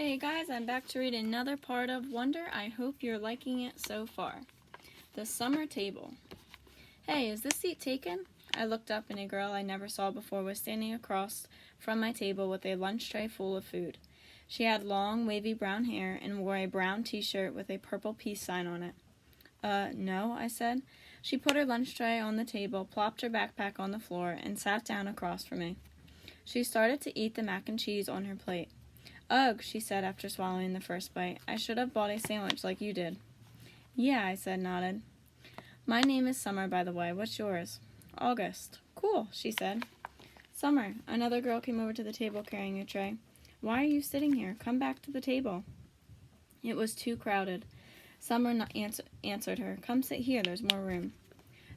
Hey guys, I'm back to read another part of Wonder. I hope you're liking it so far. The Summer Table. Hey, is this seat taken? I looked up and a girl I never saw before was standing across from my table with a lunch tray full of food. She had long, wavy brown hair and wore a brown t-shirt with a purple peace sign on it. No, I said. She put her lunch tray on the table, plopped her backpack on the floor, and sat down across from me. She started to eat the mac and cheese on her plate. Ugh, she said after swallowing the first bite. I should have bought a sandwich like you did. Yeah, I said, nodded. My name is Summer, by the way. What's yours? August. Cool, she said. Summer. Another girl came over to the table carrying a tray. Why are you sitting here? Come back to the table. It was too crowded. Summer answered her. Come sit here, there's more room.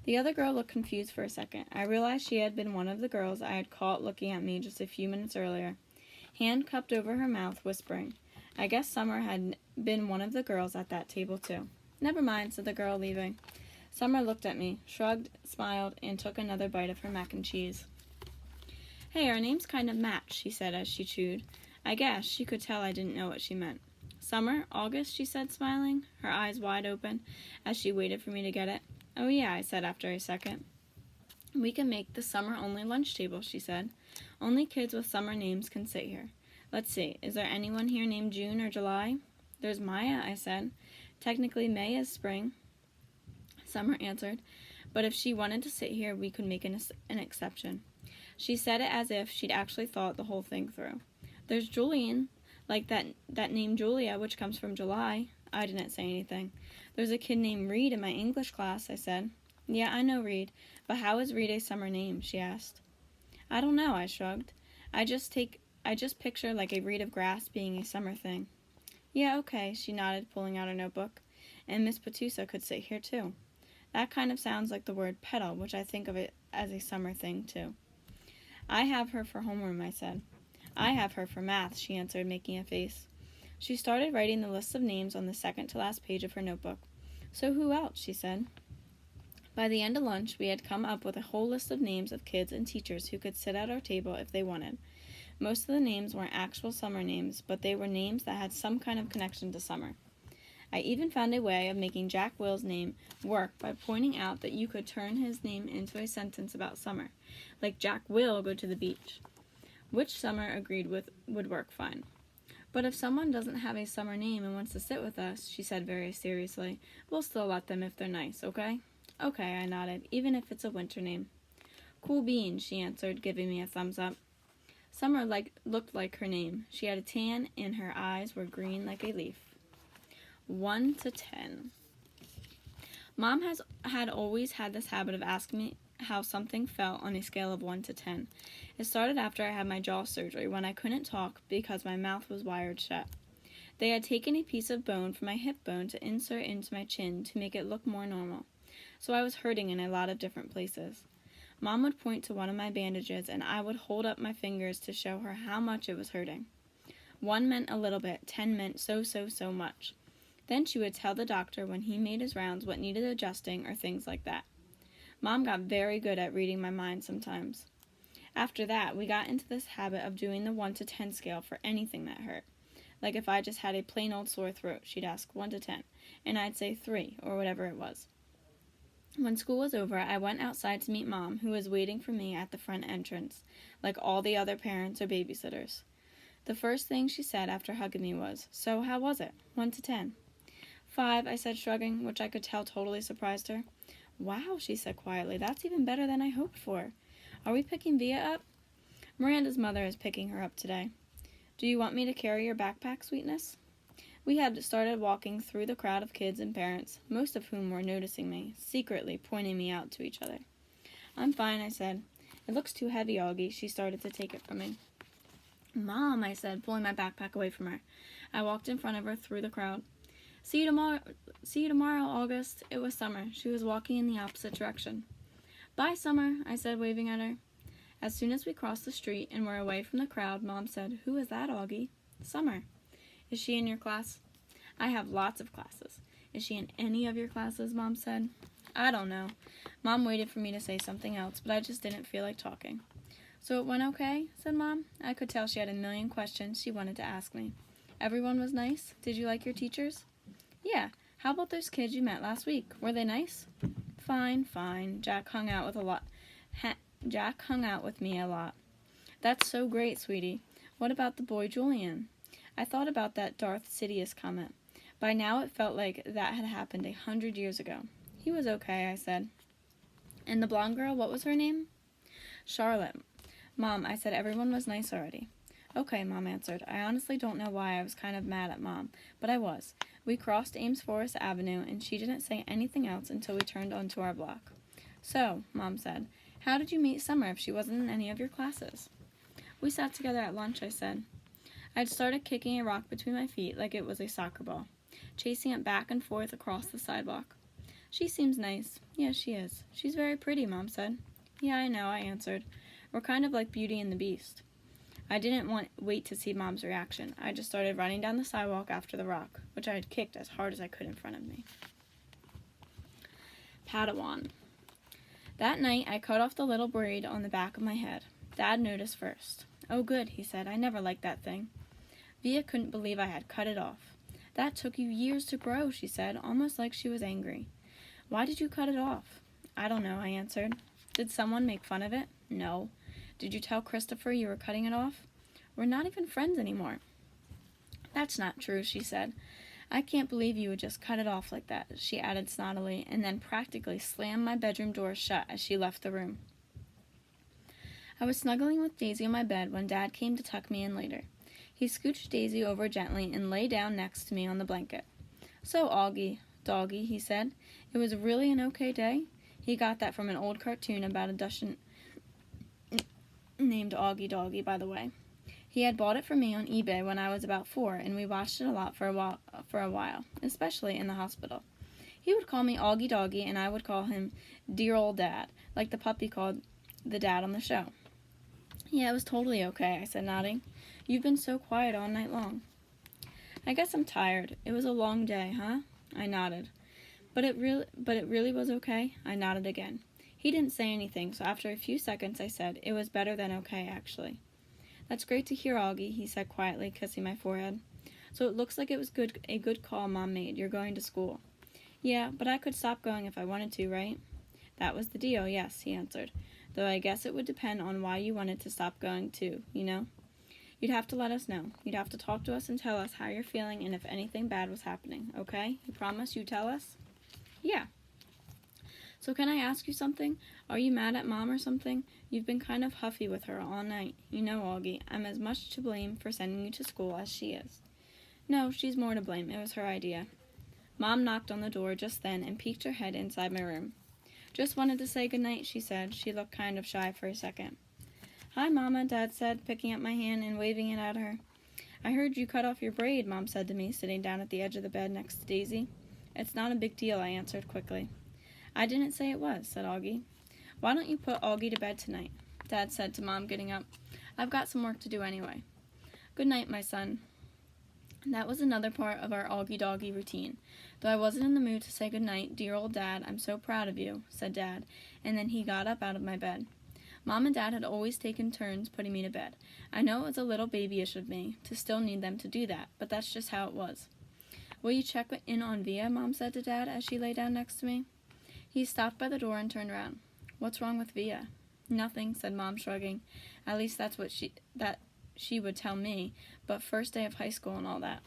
The other girl looked confused for a second. I realized she had been one of the girls I had caught looking at me just a few minutes earlier. Hand cupped over her mouth, whispering. I guess Summer had been one of the girls at that table, too. Never mind, said the girl, leaving. Summer looked at me, shrugged, smiled, and took another bite of her mac and cheese. Hey, our names kind of match, she said as she chewed. I guess she could tell I didn't know what she meant. Summer, August, she said, smiling, her eyes wide open, as she waited for me to get it. Oh yeah, I said after a second. We can make the summer-only lunch table, she said. Only kids with summer names can sit here. Let's see, is there anyone here named June or July? There's Maya, I said. Technically, May is spring, Summer answered. But if she wanted to sit here, we could make an exception. She said it as if she'd actually thought the whole thing through. There's Julian, like that name Julia, which comes from July. I didn't say anything. There's a kid named Reed in my English class, I said. Yeah, I know Reed, but how is Reed a summer name, she asked. I don't know, I shrugged. I just picture like a reed of grass being a summer thing. Yeah, okay, she nodded, pulling out her notebook. And Miss Patusa could sit here, too. That kind of sounds like the word petal, which I think of it as a summer thing, too. I have her for homeroom, I said. I have her for math, she answered, making a face. She started writing the list of names on the second-to-last page of her notebook. So who else, she said. By the end of lunch, we had come up with a whole list of names of kids and teachers who could sit at our table if they wanted. Most of the names weren't actual summer names, but they were names that had some kind of connection to summer. I even found a way of making Jack Will's name work by pointing out that you could turn his name into a sentence about summer, like Jack will go to the beach, which Summer agreed with would work fine. But if someone doesn't have a summer name and wants to sit with us, she said very seriously, we'll still let them if they're nice, okay? Okay, I nodded, even if it's a winter name. Cool beans, she answered, giving me a thumbs up. Summer looked like her name. She had a tan, and her eyes were green like a leaf. 1 to 10. Mom had always had this habit of asking me how something felt on a scale of 1 to 10. It started after I had my jaw surgery, when I couldn't talk because my mouth was wired shut. They had taken a piece of bone from my hip bone to insert into my chin to make it look more normal. So I was hurting in a lot of different places. Mom would point to one of my bandages, and I would hold up my fingers to show her how much it was hurting. 1 meant a little bit, 10 meant so much. Then she would tell the doctor when he made his rounds what needed adjusting or things like that. Mom got very good at reading my mind sometimes. After that, we got into this habit of doing the 1 to 10 scale for anything that hurt. Like if I just had a plain old sore throat, she'd ask 1 to 10, and I'd say 3, or whatever it was. When school was over, I went outside to meet Mom, who was waiting for me at the front entrance, like all the other parents or babysitters. The first thing she said after hugging me was, So, how was it? 1 to 10. 5, I said, shrugging, which I could tell totally surprised her. Wow, she said quietly, that's even better than I hoped for. Are we picking Via up? Miranda's mother is picking her up today. Do you want me to carry your backpack, sweetness? We had started walking through the crowd of kids and parents, most of whom were noticing me, secretly pointing me out to each other. I'm fine, I said. It looks too heavy, Auggie. She started to take it from me. Mom, I said, pulling my backpack away from her. I walked in front of her through the crowd. See you tomorrow, August. It was Summer. She was walking in the opposite direction. Bye, Summer, I said, waving at her. As soon as we crossed the street and were away from the crowd, Mom said, Who is that, Auggie? Summer. Is she in your class? I have lots of classes. Is she in any of your classes, Mom said. I don't know. Mom waited for me to say something else, but I just didn't feel like talking. So it went okay, said Mom. I could tell she had a million questions she wanted to ask me. Everyone was nice? Did you like your teachers? Yeah. How about those kids you met last week? Were they nice? Fine, fine. Jack hung out with me a lot. That's so great, sweetie. What about the boy Julian? I thought about that Darth Sidious comment. By now it felt like that had happened 100 years ago. He was okay, I said. And the blonde girl, what was her name? Charlotte. Mom, I said everyone was nice already. Okay, Mom answered. I honestly don't know why I was kind of mad at Mom, but I was. We crossed Ames Forest Avenue, and she didn't say anything else until we turned onto our block. So, Mom said, how did you meet Summer if she wasn't in any of your classes? We sat together at lunch, I said. I'd started kicking a rock between my feet like it was a soccer ball, chasing it back and forth across the sidewalk. She seems nice. Yes, she is. She's very pretty, Mom said. Yeah, I know, I answered. We're kind of like Beauty and the Beast. I didn't wait to see Mom's reaction. I just started running down the sidewalk after the rock, which I had kicked as hard as I could in front of me. Padawan. That night, I cut off the little braid on the back of my head. Dad noticed first. Oh, good, he said. I never liked that thing. Via couldn't believe I had cut it off. That took you years to grow, she said, almost like she was angry. Why did you cut it off? I don't know, I answered. Did someone make fun of it? No. Did you tell Christopher you were cutting it off? We're not even friends anymore. That's not true, she said. I can't believe you would just cut it off like that, she added snottily, and then practically slammed my bedroom door shut as she left the room. I was snuggling with Daisy on my bed when Dad came to tuck me in later. He scooched Daisy over gently and lay down next to me on the blanket. So, Auggie, doggy, he said, it was really an okay day? He got that from an old cartoon about a Dachshund named Auggie Doggy, by the way. He had bought it for me on eBay when I was about 4, and we watched it a lot for a while, especially in the hospital. He would call me Auggie Doggy, and I would call him Dear Old Dad, like the puppy called the dad on the show. Yeah, it was totally okay, I said, nodding. You've been so quiet all night long. I guess I'm tired. It was a long day, huh? I nodded. But it really was okay? I nodded again. He didn't say anything, so after a few seconds I said, it was better than okay, actually. That's great to hear, Auggie, he said quietly, kissing my forehead. So it looks like it was a good call Mom made. You're going to school. Yeah, but I could stop going if I wanted to, right? That was the deal, yes, he answered. Though I guess it would depend on why you wanted to stop going too, you know? You'd have to let us know. You'd have to talk to us and tell us how you're feeling and if anything bad was happening, okay? You promise you'd tell us? Yeah. So can I ask you something? Are you mad at Mom or something? You've been kind of huffy with her all night. You know, Auggie, I'm as much to blame for sending you to school as she is. No, she's more to blame. It was her idea. Mom knocked on the door just then and peeked her head inside my room. Just wanted to say goodnight, she said. She looked kind of shy for a second. Hi, Mama, Dad said, picking up my hand and waving it at her. I heard you cut off your braid, Mom said to me, sitting down at the edge of the bed next to Daisy. It's not a big deal, I answered quickly. I didn't say it was, said Auggie. Why don't you put Auggie to bed tonight? Dad said to Mom, getting up. I've got some work to do anyway. Good night, my son. That was another part of our Auggie Doggy routine. Though I wasn't in the mood to say good night, dear old Dad, I'm so proud of you, said Dad, and then he got up out of my bed. Mom and Dad had always taken turns putting me to bed. I know it was a little babyish of me to still need them to do that, but that's just how it was. Will you check in on Via? Mom said to Dad as she lay down next to me. He stopped by the door and turned around. What's wrong with Via? Nothing, said Mom, shrugging. At least that's what she would tell me, but first day of high school and all that.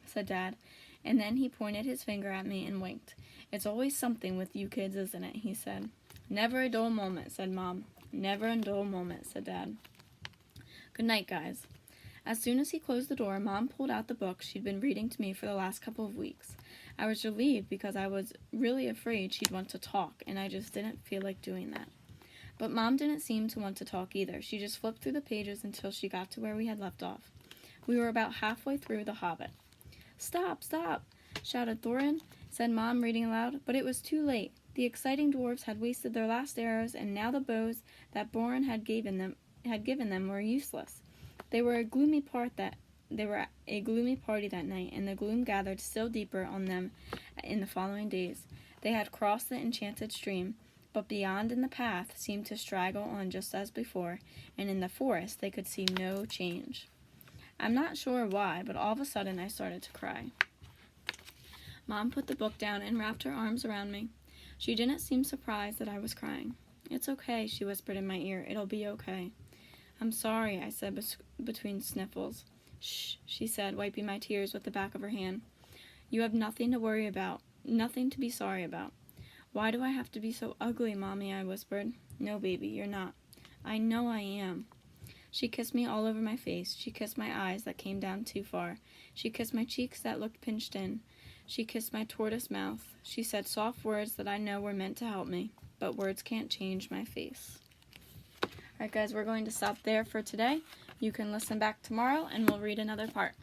Said Dad, and then he pointed his finger at me and winked. It's always something with you kids, isn't it? He said. Never a dull moment, said Mom. Never a dull moment, said Dad. Good night, guys. As soon as he closed the door, Mom pulled out the book she'd been reading to me for the last couple of weeks. I was relieved because I was really afraid she'd want to talk, and I just didn't feel like doing that. But Mom didn't seem to want to talk either. She just flipped through the pages until she got to where we had left off. We were about halfway through The Hobbit. Stop, stop, shouted Thorin, said Mom, reading aloud, but it was too late. The exciting dwarves had wasted their last arrows, and now the bows that Borin had given them were useless. They were a gloomy party that night, and the gloom gathered still deeper on them in the following days. They had crossed the enchanted stream, but beyond in the path seemed to straggle on just as before, and in the forest they could see no change. I'm not sure why, but all of a sudden I started to cry. Mom put the book down and wrapped her arms around me. She didn't seem surprised that I was crying. "It's okay," she whispered in my ear. "It'll be okay." "I'm sorry," I said between sniffles. "Shh," she said, wiping my tears with the back of her hand. "You have nothing to worry about, nothing to be sorry about." "Why do I have to be so ugly, Mommy?" I whispered. "No, baby, you're not." "I know I am." She kissed me all over my face. She kissed my eyes that came down too far. She kissed my cheeks that looked pinched in. She kissed my tortoise mouth. She said soft words that I know were meant to help me, but words can't change my face. Alright guys, we're going to stop there for today. You can listen back tomorrow and we'll read another part.